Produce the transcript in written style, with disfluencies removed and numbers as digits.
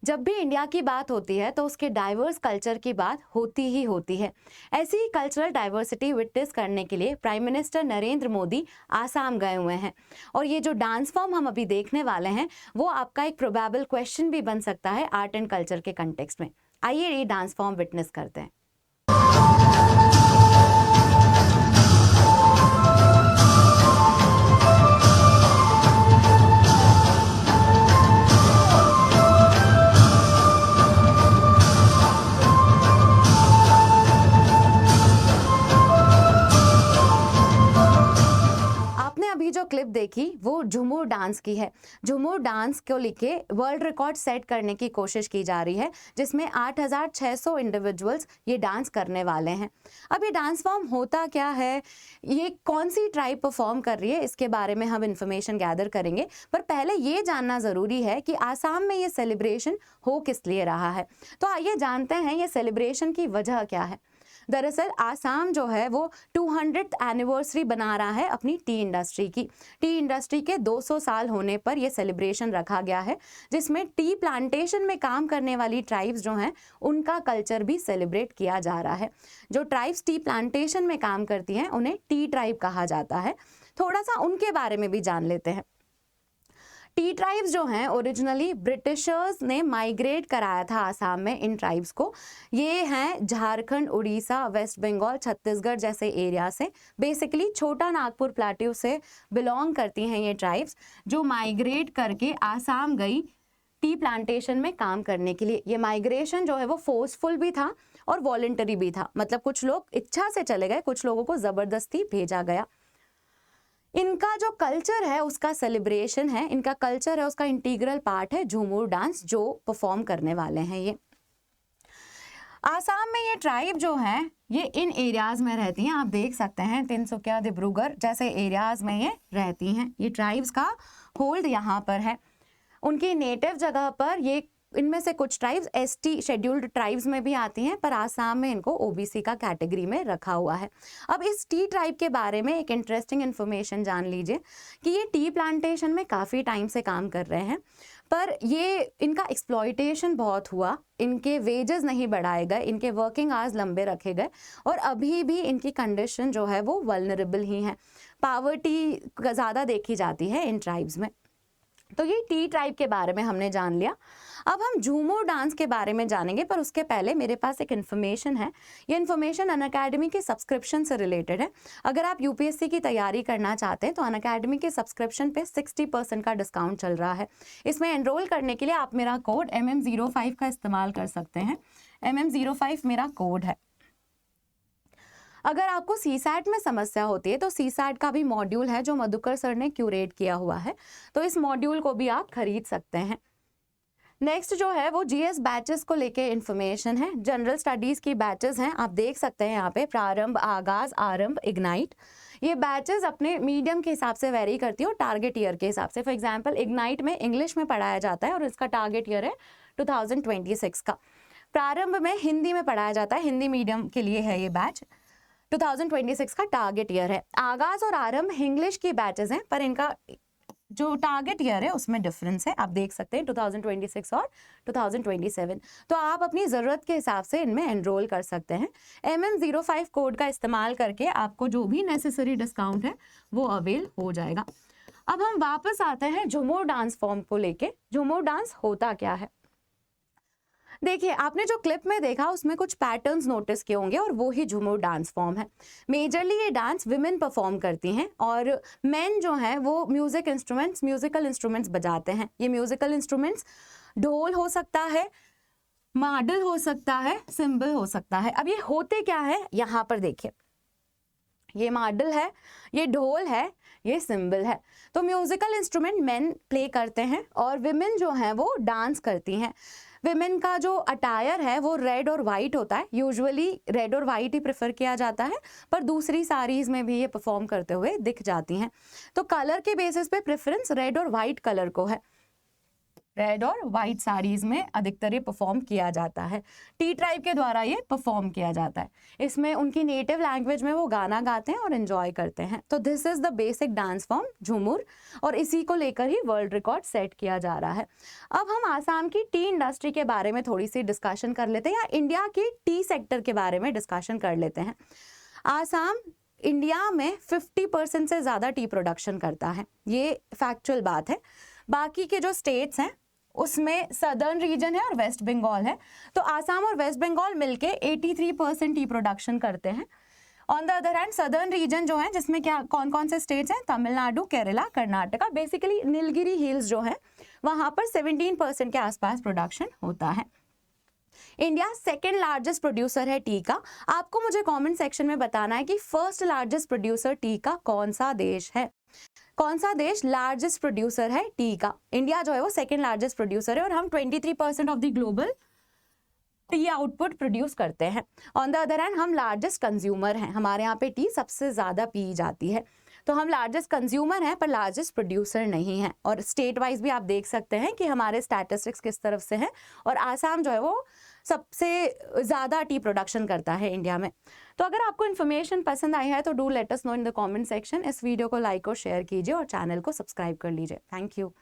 जब भी इंडिया की बात होती है तो उसके डाइवर्स कल्चर की बात होती ही होती है। ऐसी ही कल्चरल डाइवर्सिटी विटनेस करने के लिए प्राइम मिनिस्टर नरेंद्र मोदी आसाम गए हुए हैं। और ये जो डांस फॉर्म हम अभी देखने वाले हैं वो आपका एक प्रोबेबल क्वेश्चन भी बन सकता है आर्ट एंड कल्चर के कंटेक्स्ट में। आइए ये डांस फॉर्म विटनेस करते हैं। आपने अभी जो क्लिप देखी वो झूमर डांस की है। झूमर डांस को लेके वर्ल्ड रिकॉर्ड सेट करने की कोशिश की जा रही है, जिसमें 8,600 इंडिविजुअल्स ये डांस करने वाले हैं। अब ये डांस फॉर्म होता क्या है, ये कौन सी ट्राइब परफॉर्म कर रही है, इसके बारे में हम इंफॉर्मेशन गैदर करेंगे। पर पहले ये जानना जरूरी है कि आसाम में ये सेलिब्रेशन हो किस लिए रहा है। तो आइए जानते हैं ये सेलिब्रेशन की वजह क्या है। दरअसल आसाम जो है वो 200th एनिवर्सरी बना रहा है अपनी टी इंडस्ट्री की। टी इंडस्ट्री के 200 साल होने पर यह सेलिब्रेशन रखा गया है, जिसमें टी प्लांटेशन में काम करने वाली ट्राइब्स जो हैं उनका कल्चर भी सेलिब्रेट किया जा रहा है। जो ट्राइब्स टी प्लांटेशन में काम करती हैं उन्हें टी ट्राइब कहा जाता है। थोड़ा सा उनके बारे में भी जान लेते हैं। टी ट्राइब्स जो हैं ओरिजिनली ब्रिटिशर्स ने माइग्रेट कराया था आसाम में इन ट्राइब्स को। ये हैं झारखंड, उड़ीसा, वेस्ट बंगाल, छत्तीसगढ़ जैसे एरिया से, बेसिकली छोटा नागपुर प्लेट्यू से बिलोंग करती हैं ये ट्राइब्स, जो माइग्रेट करके आसाम गई टी प्लांटेशन में काम करने के लिए। ये माइग्रेशन जो है वो फोर्सफुल भी था और वॉलंटरी भी था, मतलब कुछ लोग इच्छा से चले गए, कुछ लोगों को जबरदस्ती भेजा गया। इनका जो कल्चर है उसका सेलिब्रेशन है, इनका कल्चर है उसका इंटीग्रल पार्ट है झूमर डांस जो परफॉर्म करने वाले हैं ये। आसाम में ये ट्राइब जो है ये इन एरियाज में रहती हैं, आप देख सकते हैं तिनसुकिया, डिब्रूगढ़ जैसे एरियाज में ये रहती हैं। ये ट्राइब्स का होल्ड यहाँ पर है। उनकी नेटिव जगह पर ये इनमें से कुछ ट्राइब्स एसटी शेड्यूल्ड ट्राइब्स में भी आती हैं, पर आसाम में इनको ओबीसी का कैटेगरी में रखा हुआ है। अब इस टी ट्राइब के बारे में एक इंटरेस्टिंग इन्फॉर्मेशन जान लीजिए कि ये टी प्लांटेशन में काफ़ी टाइम से काम कर रहे हैं, पर ये इनका एक्सप्लॉयटेशन बहुत हुआ, इनके वेजेस नहीं बढ़ाए गए, इनके वर्किंग आवर्स लंबे रखे गए और अभी भी इनकी कंडीशन जो है वो वल्नरेबल ही है। पावर्टी ज़्यादा देखी जाती है इन ट्राइब्स में। तो ये टी ट्राइब के बारे में हमने जान लिया। अब हम झूमर डांस के बारे में जानेंगे, पर उसके पहले मेरे पास एक इन्फॉर्मेशन है। ये इन्फॉर्मेशन अनअकैडमी के सब्सक्रिप्शन से रिलेटेड है। अगर आप यूपीएससी की तैयारी करना चाहते हैं तो अनअकैडमी के सब्सक्रिप्शन पे 60% का डिस्काउंट चल रहा है। इसमें एनरोल करने के लिए आप मेरा कोड MM05 का इस्तेमाल कर सकते हैं। MM05 मेरा कोड है। अगर आपको सीसैट में समस्या होती है तो सीसैट का भी मॉड्यूल है जो मधुकर सर ने क्यूरेट किया हुआ है, तो इस मॉड्यूल को भी आप खरीद सकते हैं। नेक्स्ट जो है वो जीएस बैचेस को लेके इन्फॉर्मेशन है। जनरल स्टडीज की बैचेस हैं, आप देख सकते हैं यहाँ पे प्रारंभ, आगाज, आरंभ, इग्नाइट। ये बैचेस अपने मीडियम के हिसाब से वेरी करती है और टारगेट ईयर के हिसाब से। फॉर एग्जांपल इग्नाइट में इंग्लिश में पढ़ाया जाता है और इसका टारगेट ईयर है 2026 का। प्रारंभ में हिंदी में पढ़ाया जाता है, हिंदी मीडियम के लिए है ये बैच, 2026 का टारगेट ईयर है। आगाज और आरंभ इंग्लिश की बैचेस हैं, पर इनका जो टारगेट ईयर है उसमें डिफरेंस है, आप देख सकते हैं 2026 और 2027। तो आप अपनी ज़रूरत के हिसाब से इनमें एनरोल कर सकते हैं। MM05 कोड का इस्तेमाल करके आपको जो भी नेसेसरी डिस्काउंट है वो अवेल हो जाएगा। अब हम वापस आते हैं झूमर डांस फॉर्म को लेके। झूमर डांस होता क्या है, देखिए आपने जो क्लिप में देखा उसमें कुछ पैटर्न्स नोटिस किए होंगे और वो ही झूमर डांस फॉर्म है। मेजरली ये डांस विमेन परफॉर्म करती हैं और मेन जो हैं वो म्यूजिकल इंस्ट्रूमेंट्स बजाते हैं। ये म्यूजिकल इंस्ट्रूमेंट्स ढोल हो सकता है, माडल हो सकता है, सिंबल हो सकता है। अब ये होते क्या है यहाँ पर देखिए, ये माडल है, ये ढोल है, ये सिंबल है। तो म्यूजिकल इंस्ट्रूमेंट मेन प्ले करते हैं और विमेन जो हैं वो डांस करती हैं। विमेन का जो अटायर है वो रेड और वाइट होता है, यूजुअली रेड और वाइट ही प्रेफर किया जाता है, पर दूसरी साड़ीज में भी ये परफॉर्म करते हुए दिख जाती हैं। तो कलर के बेसिस पे प्रेफरेंस रेड और वाइट कलर को है। रेड और वाइट साड़ीज में अधिकतर ये परफॉर्म किया जाता है। टी ट्राइब के द्वारा ये परफॉर्म किया जाता है। इसमें उनकी नेटिव लैंग्वेज में वो गाना गाते हैं और एंजॉय करते हैं। तो this is the basic dance form Jhumur, और इसी को लेकर ही वर्ल्ड रिकॉर्ड सेट किया जा रहा है। अब हम आसाम की टी इंडस्ट्री के बारे में थोड़ी सी डिस्कशन कर लेते हैं, या इंडिया की टी सेक्टर के बारे में डिस्कशन कर लेते हैं। आसाम इंडिया में 50% से ज़्यादा टी प्रोडक्शन करता है, ये फैक्चुअल बात है। बाकी के जो स्टेट्स हैं उसमें सदर्न रीजन है और वेस्ट बंगाल है, तो आसाम और वेस्ट बंगाल मिलके 83% टी प्रोडक्शन करते हैं। On the other hand southern reason जो है, जिसमें क्या कौन कौन से स्टेट्स हैं, तमिलनाडु, केरला, कर्नाटका, बेसिकली नीलगिरी हिल्स जो है वहाँ पर 17% के आसपास प्रोडक्शन होता है। इंडिया सेकेंड लार्जेस्ट प्रोड्यूसर है टी का। आपको मुझे कमेंट सेक्शन में बताना है कि फर्स्ट लार्जेस्ट प्रोड्यूसर टी का कौन सा देश है। कौन सा देश लार्जेस्ट प्रोड्यूसर है टी का? इंडिया जो है वो सेकेंड लार्जेस्ट प्रोड्यूसर है, और हम 23% of the global T output produce करते हैं। ऑन द अदर हैंड हम लार्जेस्ट कंज्यूमर हैं, हमारे यहाँ पे टी सबसे ज़्यादा पी जाती है। तो हम लार्जेस्ट कंज्यूमर हैं पर लार्जेस्ट प्रोड्यूसर नहीं हैं। और स्टेट वाइज भी आप देख सकते हैं कि हमारे स्टैटिस्टिक्स किस तरफ से हैं, और आसाम जो है वो सबसे ज़्यादा टी प्रोडक्शन करता है इंडिया में। तो अगर आपको इन्फॉर्मेशन पसंद आई है तो do let us know in the comment section. इस वीडियो को लाइक और शेयर कीजिए और चैनल को सब्सक्राइब कर लीजिए। Thank you.